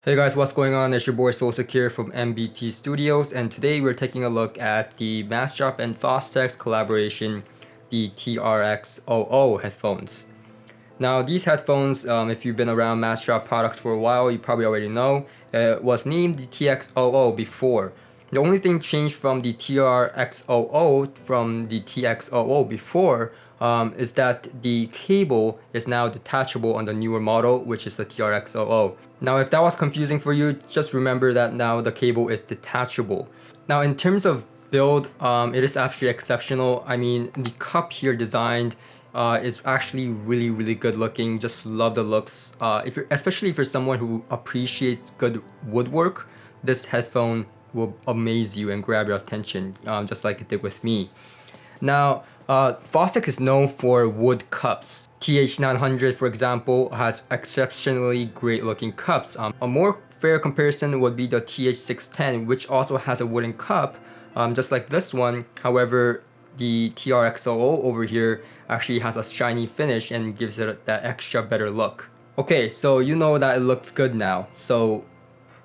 Hey guys, what's going on? It's your boy Soulsec here from MBT Studios, and today we're taking a look at the Massdrop and Fostex collaboration, the Tr-x00 headphones. Now these headphones, if you've been around Massdrop products for a while, you probably already know, it was named the TX00 before. The only thing changed from the Tr-x00 from the TX00 before is that the cable is now detachable on the newer model, which is the Tr-x00. Now if that was confusing for you, just remember that now the cable is detachable. Now in terms of build, it is actually exceptional. I mean, the cup here designed is actually really good looking. Just love the looks. Especially if you're someone who appreciates good woodwork, this headphone will amaze you and grab your attention, just like it did with me. Now, Fostex is known for wood cups. TH900, for example, has exceptionally great looking cups. A more fair comparison would be the TH610, which also has a wooden cup, just like this one. However, the Tr-x00 over here actually has a shiny finish and gives it that extra better look. Okay, so you know that it looks good now. So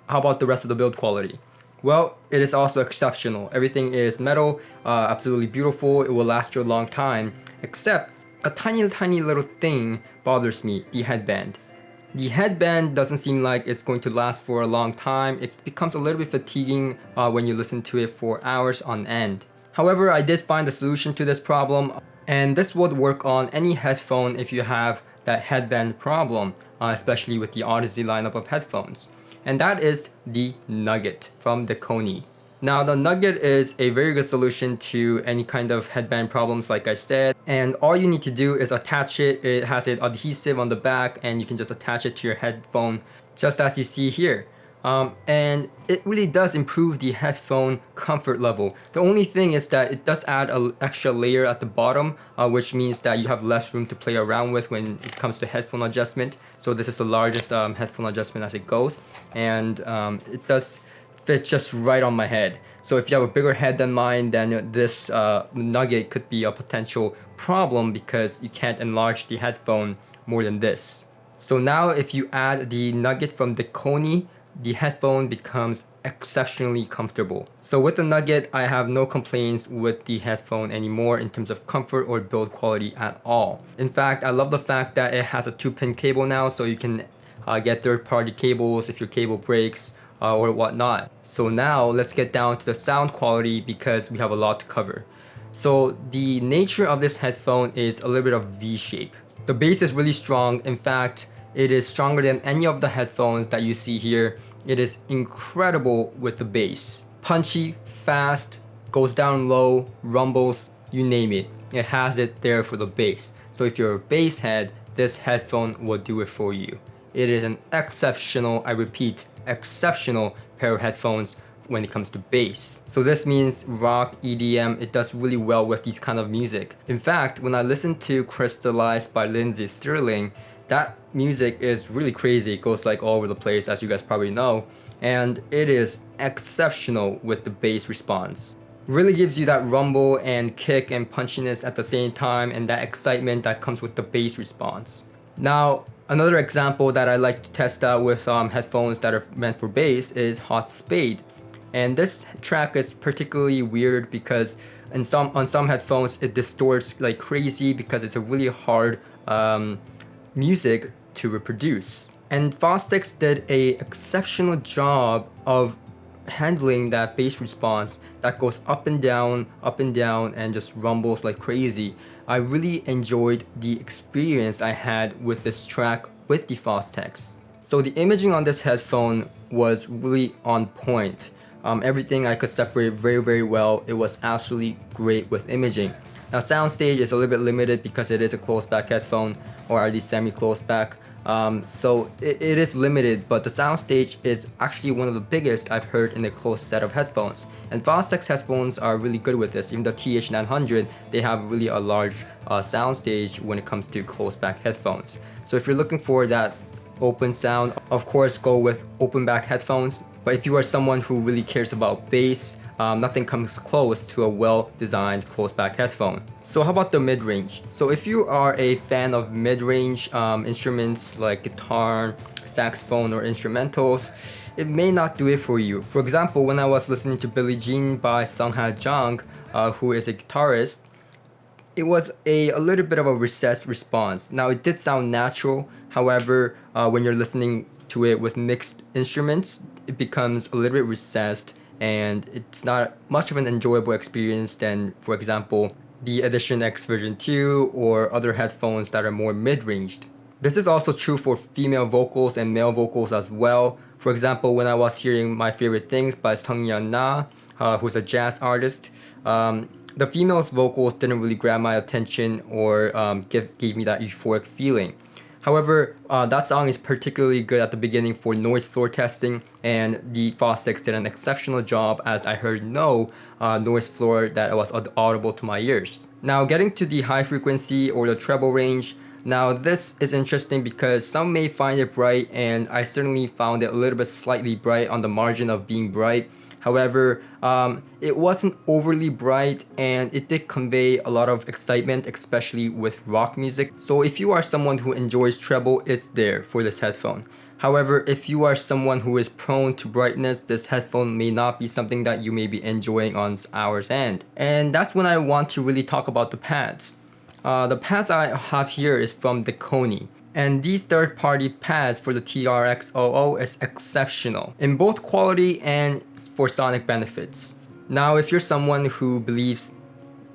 how about the rest of the build quality? Well, it is also exceptional. Everything is metal, absolutely beautiful. It will last you a long time, except a tiny little thing bothers me, the headband. The headband doesn't seem like it's going to last for a long time. It becomes a little bit fatiguing when you listen to it for hours on end. However, I did find a solution to this problem, and this would work on any headphone if you have that headband problem, especially with the Odyssey lineup of headphones. And that is the Nugget from the Kony. Now the Nugget is a very good solution to any kind of headband problems, like I said, and all you need to do is attach it. It has an adhesive on the back and you can just attach it to your headphone, just as you see here. And it really does improve the headphone comfort level. The only thing is that it does add an extra layer at the bottom, which means that you have less room to play around with when it comes to headphone adjustment. So this is the largest headphone adjustment as it goes, and it does fit just right on my head. So if you have a bigger head than mine, then this Nugget could be a potential problem because you can't enlarge the headphone more than this. So now if you add the Nugget from the Kony, the headphone becomes exceptionally comfortable. So with the Nugget, I have no complaints with the headphone anymore in terms of comfort or build quality at all. In fact, I love the fact that it has a 2-pin cable now, so you can get third-party cables if your cable breaks or whatnot. So now let's get down to the sound quality because we have a lot to cover. So the nature of this headphone is a little bit of V-shape. The bass is really strong. In fact, it is stronger than any of the headphones that you see here. It is incredible with the bass. Punchy, fast, goes down low, rumbles, you name it. It has it there for the bass. So if you're a bass head, this headphone will do it for you. It is an exceptional, I repeat, exceptional pair of headphones when it comes to bass. So this means rock, EDM, it does really well with these kind of music. In fact, when I listen to Crystallized by Lindsey Stirling, that music is really crazy. It goes like all over the place, as you guys probably know, and it is exceptional with the bass response. Really gives you that rumble and kick and punchiness at the same time, and that excitement that comes with the bass response. Now, another example that I like to test out with headphones that are meant for bass is Hot Spade. And this track is particularly weird because on some headphones it distorts like crazy because it's a really hard music to reproduce. And Fostex did an exceptional job of handling that bass response that goes up and down, and just rumbles like crazy. I really enjoyed the experience I had with this track with the Fostex. So the imaging on this headphone was really on point. Everything I could separate very well. It was absolutely great with imaging. Now soundstage is a little bit limited because it is a closed back headphone, or at least semi-closed back. So it is limited, but the soundstage is actually one of the biggest I've heard in a closed set of headphones. And Fostex headphones are really good with this. Even the TH900, they have really a large soundstage when it comes to closed back headphones. So if you're looking for that open sound, of course go with open back headphones. But if you are someone who really cares about bass, nothing comes close to a well-designed closed-back headphone. So how about the mid-range? So if you are a fan of mid-range instruments like guitar, saxophone or instrumentals, it may not do it for you. For example, when I was listening to Billie Jean by Sungha Jang, who is a guitarist, it was a little bit of a recessed response. Now it did sound natural, however, when you're listening to it with mixed instruments, it becomes a little bit recessed and it's not much of an enjoyable experience than, for example, the Edition X version 2 or other headphones that are more mid-ranged. This is also true for female vocals and male vocals as well. For example, when I was hearing My Favorite Things by Seungyeon Na, who's a jazz artist, the female's vocals didn't really grab my attention or gave me that euphoric feeling. However, that song is particularly good at the beginning for noise floor testing, and the Fostex did an exceptional job as I heard no noise floor that was audible to my ears. Now getting to the high frequency or the treble range, now this is interesting because some may find it bright, and I certainly found it a little bit slightly bright on the margin of being bright. However, it wasn't overly bright and it did convey a lot of excitement, especially with rock music. So if you are someone who enjoys treble, it's there for this headphone. However, if you are someone who is prone to brightness, this headphone may not be something that you may be enjoying on ours end. And that's when I want to really talk about the pads. The pads I have here is from the Koni. And these third-party pads for the Tr-x00 is exceptional in both quality and for sonic benefits. Now, if you're someone who believes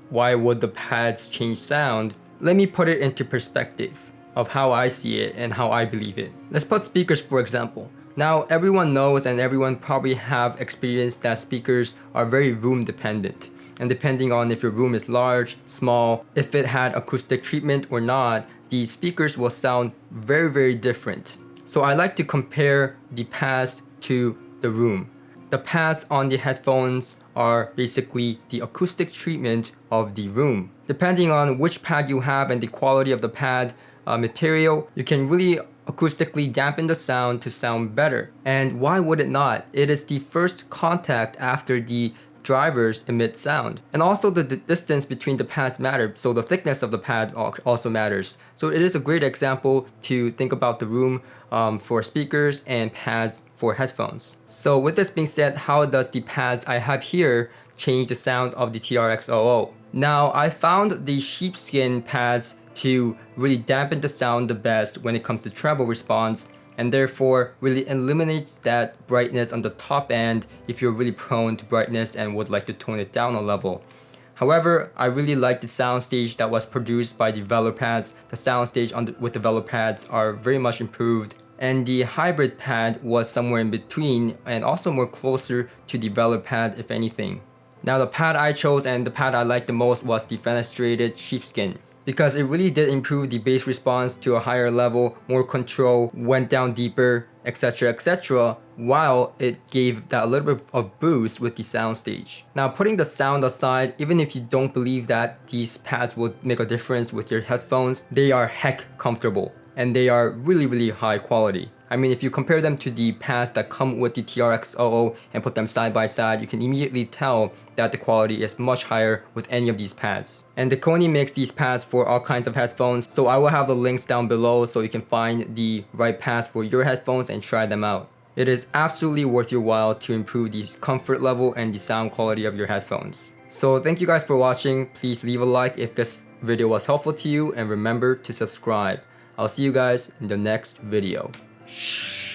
why would the pads change sound, let me put it into perspective of how I see it and how I believe it. Let's put speakers for example. Now, everyone knows and everyone probably have experienced that speakers are very room dependent. And depending on if your room is large, small, if it had acoustic treatment or not, the speakers will sound very different. So I like to compare the pads to the room. The pads on the headphones are basically the acoustic treatment of the room. Depending on which pad you have and the quality of the pad material, you can really acoustically dampen the sound to sound better. And why would it not? It is the first contact after the drivers emit sound, and also the distance between the pads matter, so the thickness of the pad also matters. So it is a great example to think about the room for speakers and pads for headphones. So with this being said, how does the pads I have here change the sound of the Tr-x00? Now I found the sheepskin pads to really dampen the sound the best when it comes to treble response, and therefore really eliminates that brightness on the top end if you're really prone to brightness and would like to tone it down a level. However, I really like the soundstage that was produced by the Velour pads. The soundstage with the Velour pads are very much improved, and the hybrid pad was somewhere in between and also more closer to the Velour pad if anything. Now the pad I chose and the pad I liked the most was the fenestrated sheepskin, because it really did improve the bass response to a higher level, more control, went down deeper, etc, while it gave that little bit of boost with the soundstage. Now putting the sound aside, even if you don't believe that these pads will make a difference with your headphones, they are heck comfortable and they are really high quality. I mean, if you compare them to the pads that come with the Tr-x00 and put them side by side, you can immediately tell that the quality is much higher with any of these pads. And the Koni makes these pads for all kinds of headphones, so I will have the links down below so you can find the right pads for your headphones and try them out. It is absolutely worth your while to improve the comfort level and the sound quality of your headphones. So thank you guys for watching. Please leave a like if this video was helpful to you, and remember to subscribe. I'll see you guys in the next video. Shh.